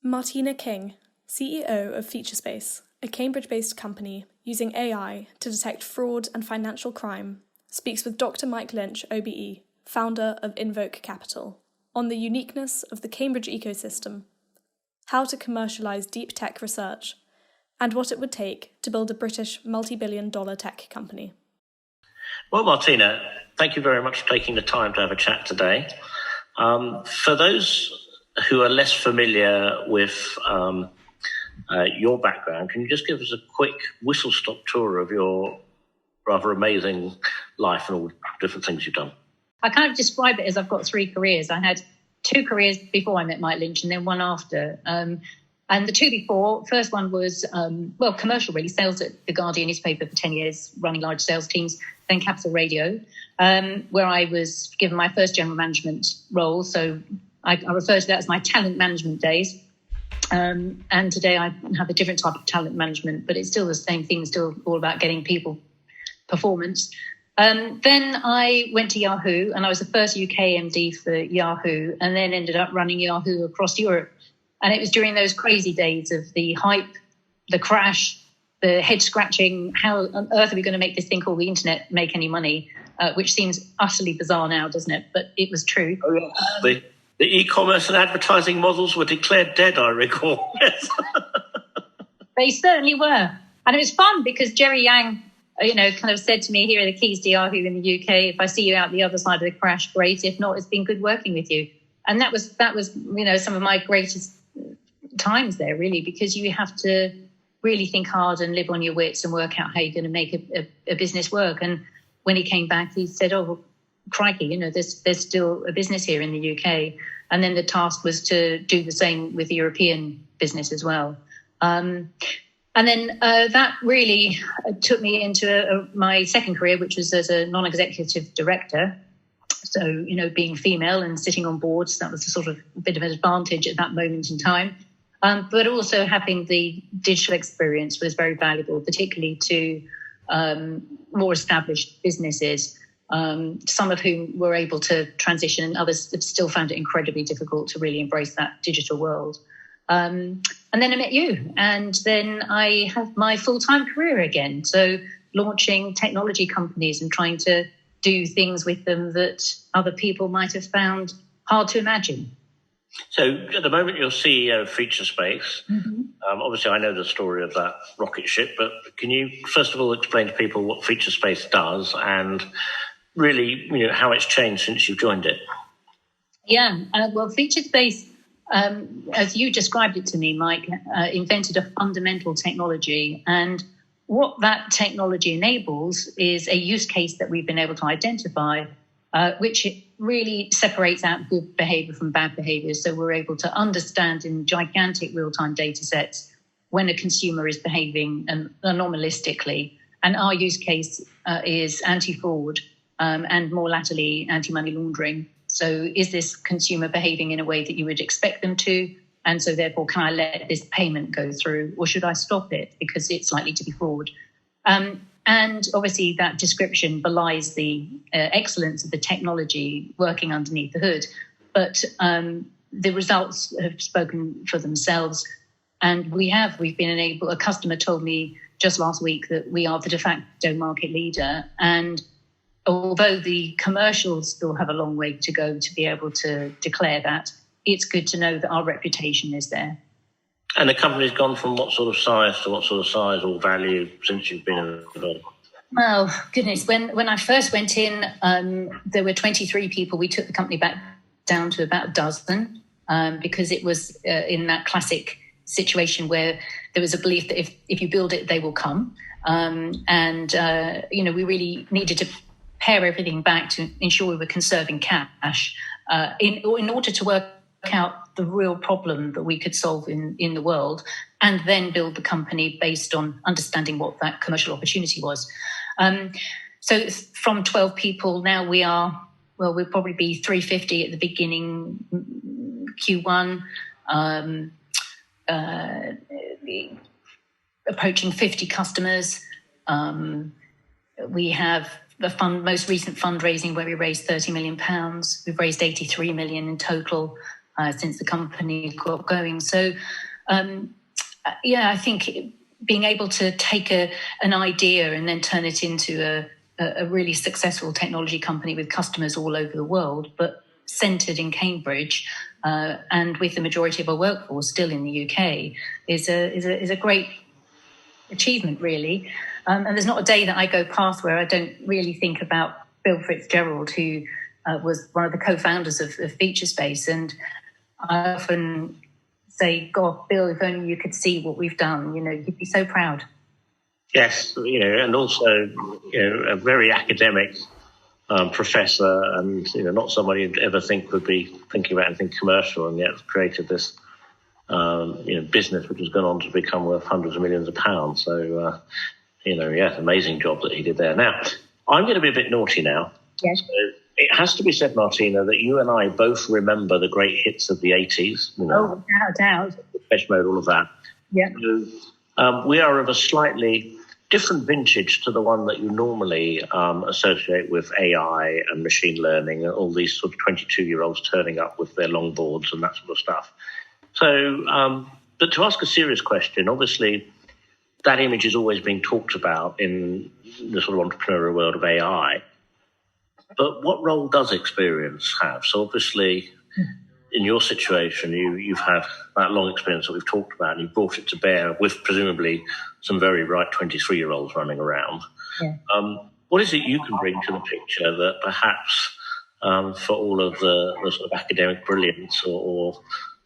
Martina King, CEO of Featurespace, a Cambridge-based company using AI to detect fraud and financial crime, speaks with Dr Mike Lynch, OBE, founder of Invoke Capital, on the uniqueness of the Cambridge ecosystem, how to commercialise deep tech research, and what it would take to build a British multi-billion-dollar tech company. Well, Martina, thank you very much for taking the time to have a chat today. For those who are less familiar with your background, can you just give us a quick whistle-stop tour of your rather amazing life and all the different things you've done? I kind of describe it as I've got three careers. I had two careers before I met Mike Lynch and then one after. And the two before, first one was, commercial really, sales at The Guardian newspaper for 10 years, running large sales teams, then Capital Radio, where I was given my first general management role. So I refer to that as my talent management days. And today I have a different type of talent management, but it's still the same thing, still all about getting people performance. Then I went to Yahoo, and I was the first UK MD for Yahoo, and then ended up running Yahoo across Europe. And it was during those crazy days of the hype, the crash, the head scratching, how on earth are we going to make this thing called the internet make any money, which seems utterly bizarre now, doesn't it? But it was true. Oh, yes. The e-commerce and advertising models were declared dead, I recall. Yes. They certainly were. And it was fun because Jerry Yang, kind of said to me, here are the keys to Yahoo in the UK. If I see you out the other side of the crash, great. If not, it's been good working with you. And that was some of my greatest times there, really, because you have to really think hard and live on your wits and work out how you're going to make a business work. And when he came back, he said, oh, well, crikey, there's still a business here in the UK. And then the task was to do the same with the European business as well. And then that really took me into my second career, which was as a non-executive director. So, being female and sitting on boards, that was a sort of a bit of an advantage at that moment in time. But also having the digital experience was very valuable, particularly to more established businesses, some of whom were able to transition and others have still found it incredibly difficult to really embrace that digital world. And then I met you, and then I have my full-time career again. So launching technology companies and trying to do things with them that other people might have found hard to imagine. So at the moment, you're CEO of Featurespace. Mm-hmm. Obviously, I know the story of that rocket ship, but can you first of all explain to people what Featurespace does and really, how it's changed since you've joined it? Yeah, well, Featurespace, as you described it to me, Mike, invented a fundamental technology. And what that technology enables is a use case that we've been able to identify, which really separates out good behavior from bad behavior. So we're able to understand in gigantic real-time data sets when a consumer is behaving anomalistically. And our use case is anti-fraud and more latterly anti-money laundering. So is this consumer behaving in a way that you would expect them to? And so therefore, can I let this payment go through, or should I stop it because it's likely to be fraud? And obviously that description belies the excellence of the technology working underneath the hood. But the results have spoken for themselves. And we've been a customer told me just last week that we are the de facto market leader. And although the commercials still have a long way to go to be able to declare that, it's good to know that our reputation is there. And the company's gone from what sort of size to what sort of size or value since you've been involved? Well, goodness, when I first went in, there were 23 people. We took the company back down to about a dozen because it was in that classic situation where there was a belief that if you build it, they will come. We really needed to pare everything back to ensure we were conserving cash in order to work out the real problem that we could solve in the world, and then build the company based on understanding what that commercial opportunity was. So from 12 people, now we'll probably be 350 at the beginning, Q1, approaching 50 customers. We have the most recent fundraising where we raised £30 million. We've raised 83 million in total. since the company got going. So, I think being able to take an idea and then turn it into a really successful technology company with customers all over the world, but centred in Cambridge, and with the majority of our workforce still in the UK, is a great achievement, really. And there's not a day that I go past where I don't really think about Bill Fitzgerald, who was one of the co-founders of Featurespace. And I often say, God, Bill, if only you could see what we've done, you'd be so proud. Yes, and also, a very academic professor, and not somebody you'd ever think would be thinking about anything commercial, and yet created this business which has gone on to become worth hundreds of millions of pounds. So amazing job that he did there. Now, I'm going to be a bit naughty now. Yes. So it has to be said, Martina, that you and I both remember the great hits of the 80s. Oh, without doubt. Depeche Mode, all of that. Yeah. So, we are of a slightly different vintage to the one that you normally associate with AI and machine learning and all these sort of 22-year-olds turning up with their longboards and that sort of stuff. So, but to ask a serious question, obviously, that image is always being talked about in the sort of entrepreneurial world of AI. But what role does experience have? So obviously, in your situation, you've had that long experience that we've talked about, and you've brought it to bear with presumably some very bright 23-year-olds running around. Yeah. What is it you can bring to the picture that perhaps for all of the sort of academic brilliance or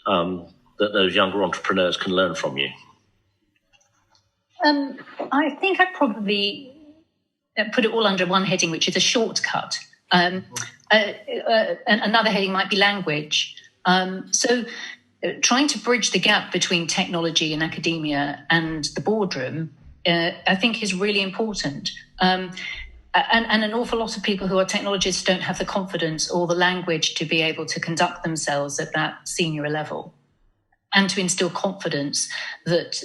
that those younger entrepreneurs can learn from you? I think I'd probably put it all under one heading, which is a shortcut. Another heading might be language. So trying to bridge the gap between technology and academia and the boardroom, I think is really important. And an awful lot of people who are technologists don't have the confidence or the language to be able to conduct themselves at that senior level, and to instill confidence that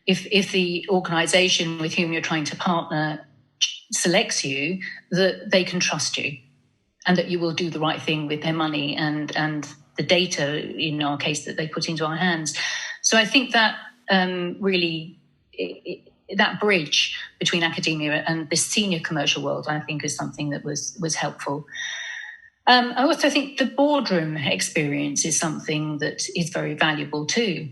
if the organisation with whom you're trying to partner selects you, that they can trust you and that you will do the right thing with their money and the data, in our case, that they put into our hands. So I think that really, that bridge between academia and the senior commercial world, I think, is something that was helpful. I also think the boardroom experience is something that is very valuable too.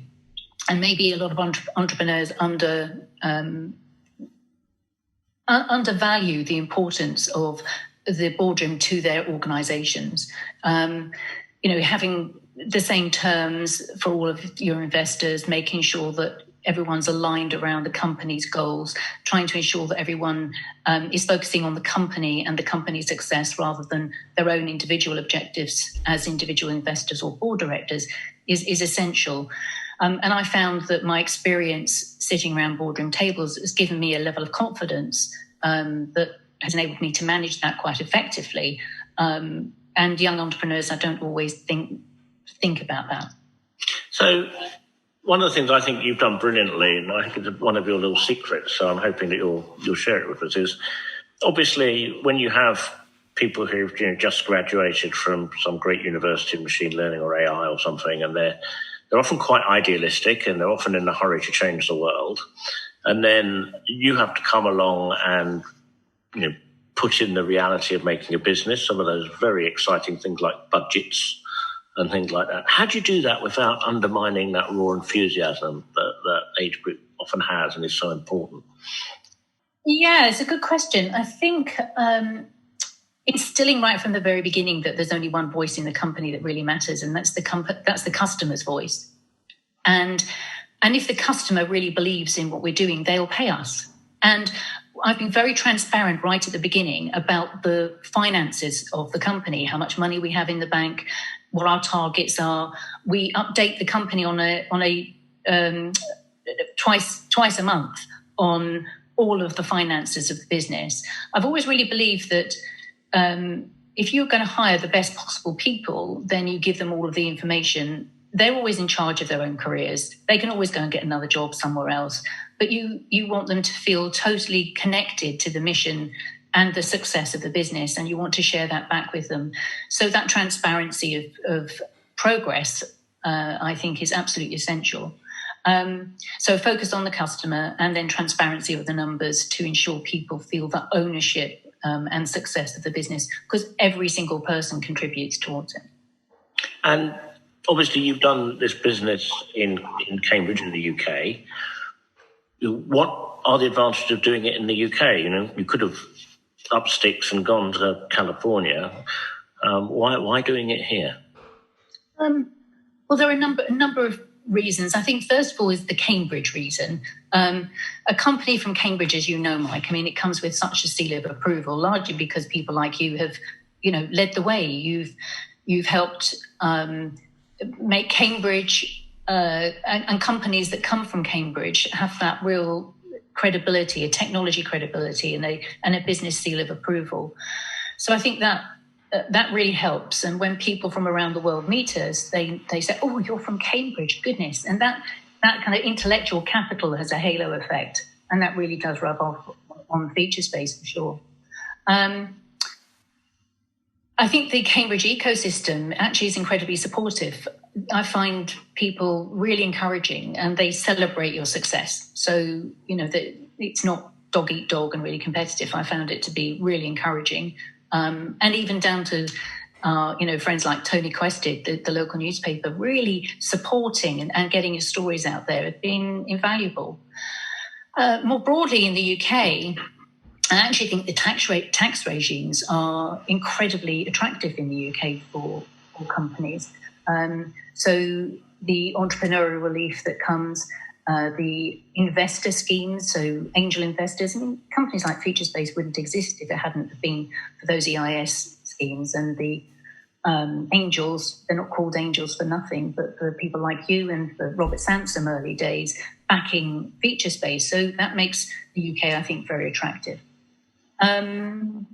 And maybe a lot of entrepreneurs undervalue the importance of the boardroom to their organisations. Having the same terms for all of your investors, making sure that everyone's aligned around the company's goals, trying to ensure that everyone is focusing on the company and the company's success rather than their own individual objectives as individual investors or board directors is essential. And I found that my experience sitting around boardroom tables has given me a level of confidence that has enabled me to manage that quite effectively. And young entrepreneurs, I don't always think about that. So one of the things I think you've done brilliantly, and I think it's one of your little secrets, so I'm hoping that you'll share it with us, is obviously when you have people who've just graduated from some great university of machine learning or AI or something, and they're often quite idealistic and they're often in a hurry to change the world. And then you have to come along and, put in the reality of making a business, some of those very exciting things like budgets and things like that. How do you do that without undermining that raw enthusiasm that age group often has and is so important? Yeah, it's a good question. I think instilling right from the very beginning that there's only one voice in the company that really matters, and that's the customer's voice. And if the customer really believes in what we're doing, they'll pay us. And I've been very transparent right at the beginning about the finances of the company, how much money we have in the bank, what our targets are. We update the company on a twice a month on all of the finances of the business. I've always really believed that if you're going to hire the best possible people, then you give them all of the information. They're always in charge of their own careers. They can always go and get another job somewhere else. But you want them to feel totally connected to the mission and the success of the business, and you want to share that back with them. So that transparency of progress, I think, is absolutely essential. So focus on the customer and then transparency of the numbers to ensure people feel the ownership and success of the business, because every single person contributes towards it. And obviously you've done this business in Cambridge in the UK. What are the advantages of doing it in the UK? You know, you could have up sticks and gone to California. Why doing it here? Well, there are a number of reasons. I think first of all is the Cambridge reason. A company from Cambridge, as you know, Mike, I mean, it comes with such a seal of approval, largely because people like you have, you know, led the way. You've helped make Cambridge and companies that come from Cambridge have that real credibility, a technology credibility, and a business seal of approval. So I think that really helps. And when people from around the world meet us, they say, "Oh, you're from Cambridge, goodness!" And that kind of intellectual capital has a halo effect, and that really does rub off on Featurespace for sure. I think the Cambridge ecosystem actually is incredibly supportive. I find people really encouraging, and they celebrate your success. So, you know, that it's not dog eat dog and really competitive. I found it to be really encouraging. And even down to, you know, friends like Tony Quested, the local newspaper, really supporting and getting your stories out there have been invaluable. More broadly in the UK, I actually think the tax regimes are incredibly attractive in the UK for companies. So the entrepreneurial relief that comes, the investor schemes, so angel investors. I mean, companies like Featurespace wouldn't exist if it hadn't been for those EIS schemes. And the angels, they're not called angels for nothing, but for people like you and for Robert Sansom early days backing Featurespace. So that makes the UK, I think, very attractive. And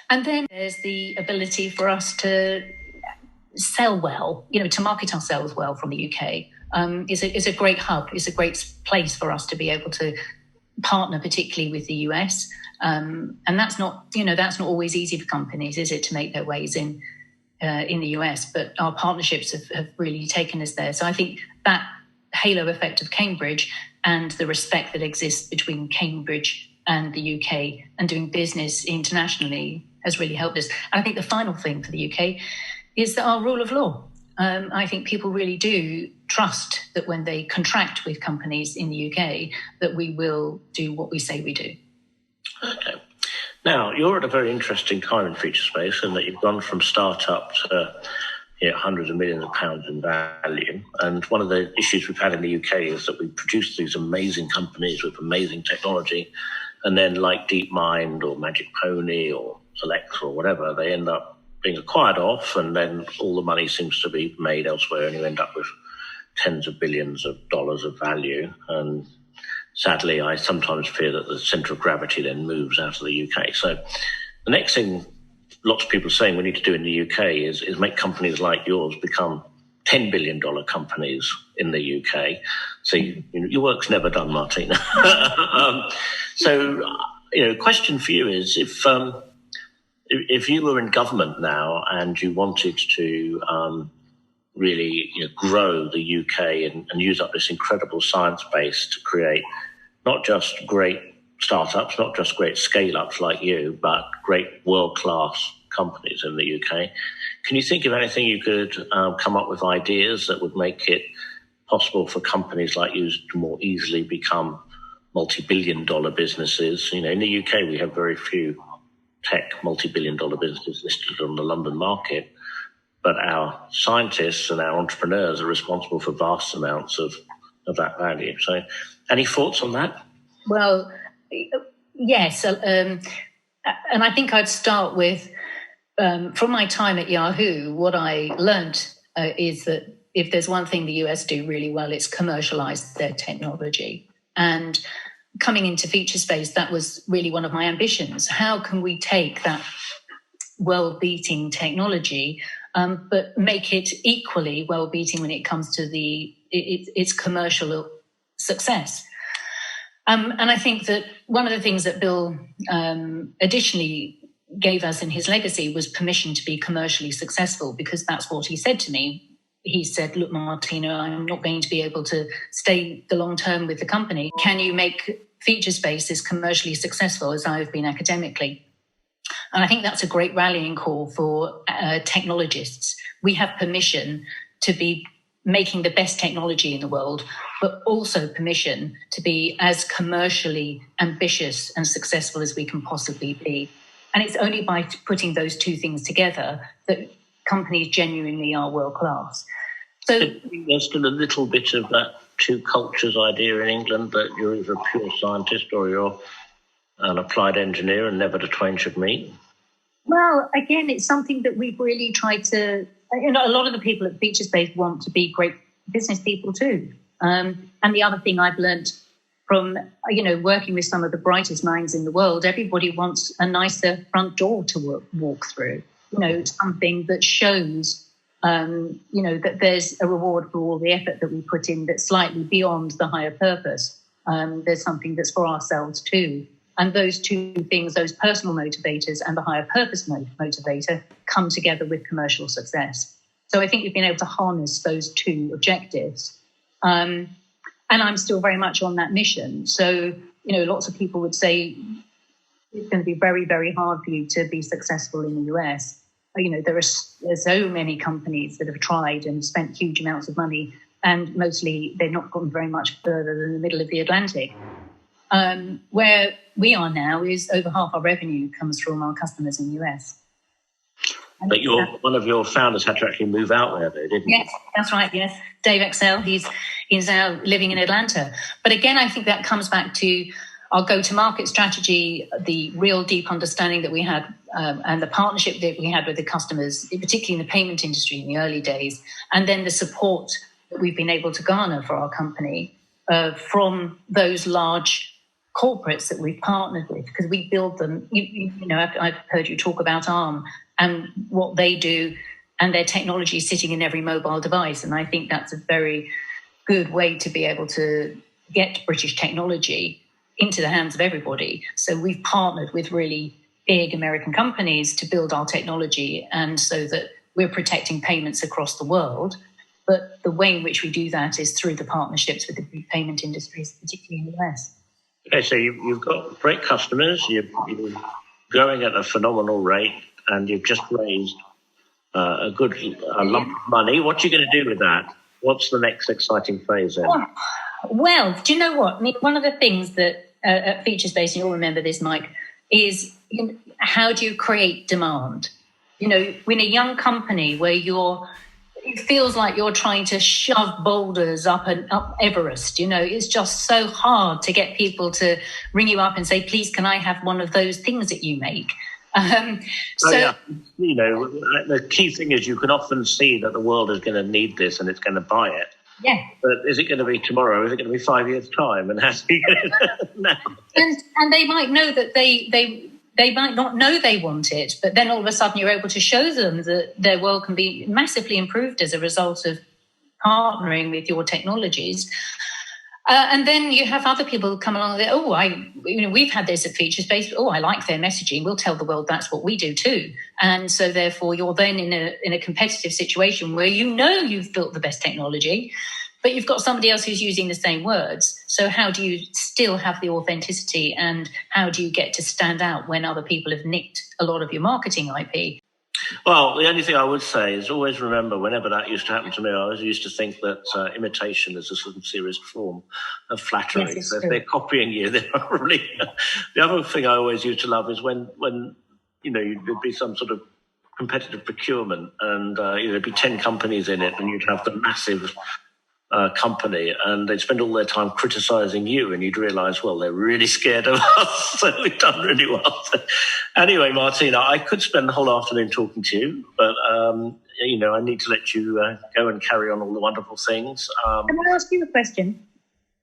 then there's the ability for us to sell well, you know, to market ourselves well from the UK. Is a great hub. It's a great place for us to be able to partner, particularly with the US. And that's not always easy for companies, is it, to make their ways in the US? But our partnerships have really taken us there. So I think that halo effect of Cambridge and the respect that exists between Cambridge and the UK and doing business internationally has really helped us. And I think the final thing for the UK is that our rule of law. I think people really do trust that when they contract with companies in the UK, that we will do what we say we do. Okay. Now, you're at a very interesting time in Featurespace, in that you've gone from startup to hundreds of millions of pounds in value. And one of the issues we've had in the UK is that we produce these amazing companies with amazing technology, and then like DeepMind or Magic Pony or Select or whatever, they end up being acquired off, and then all the money seems to be made elsewhere, and you end up with tens of billions of dollars of value. And sadly, I sometimes fear that the centre of gravity then moves out of the UK. So the next thing lots of people are saying we need to do in the UK is make companies like yours become $10 billion companies in the UK. So your work's never done, Martina. So, question for you is, if you were in government now and you wanted to really grow the UK and use up this incredible science base to create not just great startups, not just great scale-ups like you, but great world-class companies in the UK, can you think of anything you could come up with ideas that would make it possible for companies like you to more easily become multi-billion-dollar businesses? In the UK, we have very few tech multi-billion-dollar businesses listed on the London market, but our scientists and our entrepreneurs are responsible for vast amounts of that value. So any thoughts on that? Well, yes. And I think I'd start with, from my time at Yahoo, what I learned is that if there's one thing the US do really well, it's commercialise their technology. And coming into Featurespace, that was really one of my ambitions. How can we take that world-beating technology, but make it equally world-beating when it comes to its commercial success? And I think that one of the things that Bill additionally gave us in his legacy was permission to be commercially successful, because that's what he said to me. He said, look, Martina, I'm not going to be able to stay the long term with the company. Can you make Featurespace as commercially successful as I've been academically? And I think that's a great rallying call for technologists. We have permission to be making the best technology in the world, but also permission to be as commercially ambitious and successful as we can possibly be. And it's only by putting those two things together that companies genuinely are world class. So there's still a little bit of that two cultures idea in England, that you're either a pure scientist or you're an applied engineer, and never the twain should meet. Well, again, it's something that we've really tried to, a lot of the people at Featurespace want to be great business people too. And the other thing I've learned from, working with some of the brightest minds in the world, everybody wants a nicer front door to walk through, something that shows, that there's a reward for all the effort that we put in that's slightly beyond the higher purpose. There's something that's for ourselves too. And those two things, those personal motivators and the higher purpose motivator, come together with commercial success. So I think we've been able to harness those two objectives. And I'm still very much on that mission. So, lots of people would say it's going to be very, very hard for you to be successful in the US. There's so many companies that have tried and spent huge amounts of money, and mostly they've not gone very much further than the middle of the Atlantic. Where we are now is over half our revenue comes from our customers in the US. But one of your founders had to actually move out there, though, didn't he? Yes, that's right, yes. Dave Excel, he's now living in Atlanta. But again, I think that comes back to our go-to-market strategy, the real deep understanding that we had, and the partnership that we had with the customers, particularly in the payment industry in the early days, and then the support that we've been able to garner for our company from those large corporates that we've partnered with, because we build them. I've heard you talk about ARM and what they do, and their technology sitting in every mobile device. And I think that's a very good way to be able to get British technology into the hands of everybody. So we've partnered with really big American companies to build our technology, and so that we're protecting payments across the world. But the way in which we do that is through the partnerships with the big payment industries, particularly in the US. Okay, so you've got great customers, you're growing at a phenomenal rate, and you've just raised a lump of money. What are you going to do with that? What's the next exciting phase then? Well, do you know what? I mean, one of the things that at Featurespace, and you'll remember this, Mike, is how do you create demand? When a young company where it feels like you're trying to shove boulders up Everest. It's just so hard to get people to ring you up and say, please, can I have one of those things that you make? The key thing is you can often see that the world is going to need this and it's going to buy it. Yeah. But is it going to be tomorrow? Is it going to be 5 years' time? And has to be now. And they might know that they might not know they want it, but then all of a sudden you're able to show them that their world can be massively improved as a result of partnering with your technologies. And then you have other people come along and we've had this at Featurespace. I like their messaging. We'll tell the world that's what we do too. And so therefore you're then in a competitive situation where you've built the best technology, but you've got somebody else who's using the same words. So how do you still have the authenticity, and how do you get to stand out when other people have nicked a lot of your marketing IP? Well, the only thing I would say is always remember, whenever that used to happen to me, I always used to think that imitation is a sincerest form of flattery. Yes, so if they're copying you, they're not really... The other thing I always used to love is when there'd be some sort of competitive procurement and there'd be 10 companies in it, and you'd have the massive company, and they'd spend all their time criticising you, and you'd realise, well, they're really scared of us, so we've done really well. So, anyway, Martina, I could spend the whole afternoon talking to you, but I need to let you go and carry on all the wonderful things. Can I ask you a question?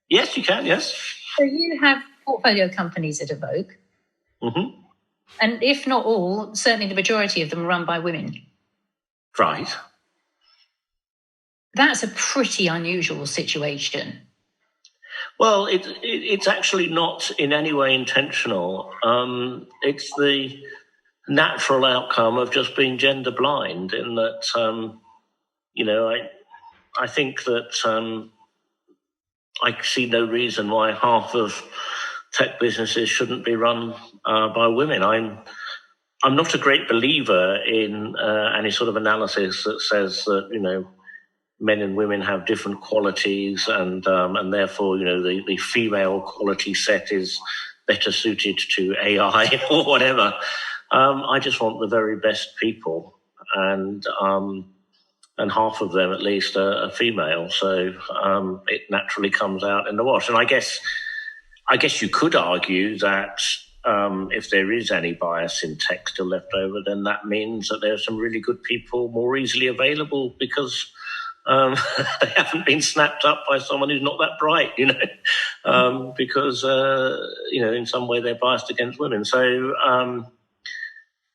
Yes, you can, yes. So you have portfolio companies at Evoke, and if not all, certainly the majority of them are run by women. Right. That's a pretty unusual situation. Well, it's actually not in any way intentional. It's the natural outcome of just being gender blind. In that, I think that I see no reason why half of tech businesses shouldn't be run by women. I'm not a great believer in any sort of analysis that says that men and women have different qualities, and therefore the female quality set is better suited to AI or whatever. I just want the very best people, and half of them at least are female, so it naturally comes out in the wash. And I guess you could argue that if there is any bias in tech still left over, then that means that there are some really good people more easily available because they haven't been snapped up by someone who's not that bright, because in some way they're biased against women. So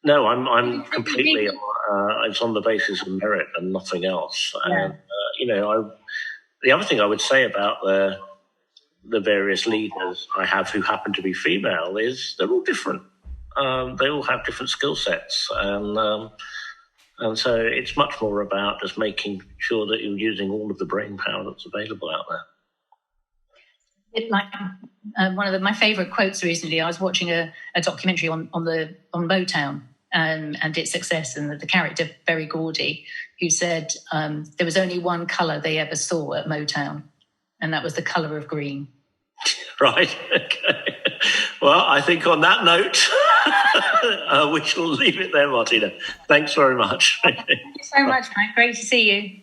no, I'm completely. It's on the basis of merit and nothing else. Yeah. And the other thing I would say about the various leaders I have who happen to be female is they're all different. They all have different skill sets, and so it's much more about just making sure that you're using all of the brain power that's available out there. One of my favourite quotes recently, I was watching a documentary on Motown and its success, and the character Berry Gordy, who said there was only one colour they ever saw at Motown, and that was the colour of green. Right. Okay. Well, I think on that note, we shall leave it there, Martina. Thanks very much. Thank you so much, Mike. Great to see you.